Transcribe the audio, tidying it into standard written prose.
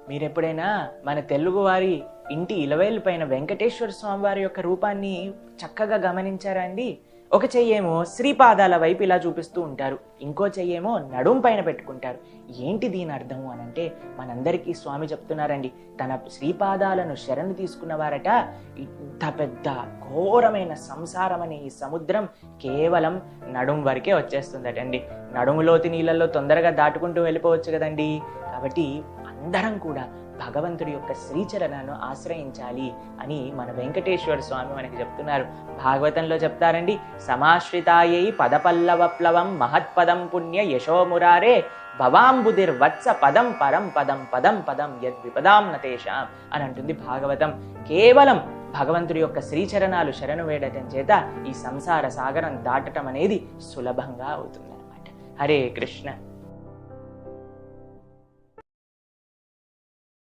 మీరెప్పుడైనా మన తెలుగువారి ఇంటి ఇలవేలు పైన వెంకటేశ్వర స్వామి వారి యొక్క రూపాన్ని చక్కగా గమనించారా అండి? ఒక చెయ్యేమో శ్రీపాదాల వైపు ఇలా చూపిస్తూ ఉంటారు, ఇంకో చెయ్యేమో నడుం పైన పెట్టుకుంటారు. ఏంటి దీని అర్థము అని అంటే, మనందరికీ స్వామి చెప్తున్నారండి, తన శ్రీపాదాలను శరణు తీసుకున్నవారట ఇంత పెద్ద ఘోరమైన సంసారం అనే ఈ సముద్రం కేవలం నడుం వరకే వచ్చేస్తుందటండి. నడుములోతి నీళ్ళల్లో తొందరగా దాటుకుంటూ వెళ్ళిపోవచ్చు కదండి. కాబట్టి అందరం కూడా భగవంతుడి యొక్క శ్రీచరణను ఆశ్రయించాలి అని మన వెంకటేశ్వర స్వామి మనకి చెప్తున్నారు. భాగవతంలో చెప్తారండి, సమాశ్రితాయై పదపల్లవప్లవం మహత్పదం పుణ్య యశోమురారే భవాంబుదిర్వత్స పదం పరం పదం పదం పదం యద్విపదాం నతేషాం అని అంటుంది భాగవతం. కేవలం భగవంతుడి యొక్క శ్రీచరణాలు శరణు వేడటం చేత ఈ సంసార సాగరం దాటడం అనేది సులభంగా అవుతుంది అన్నమాట. హరే కృష్ణ.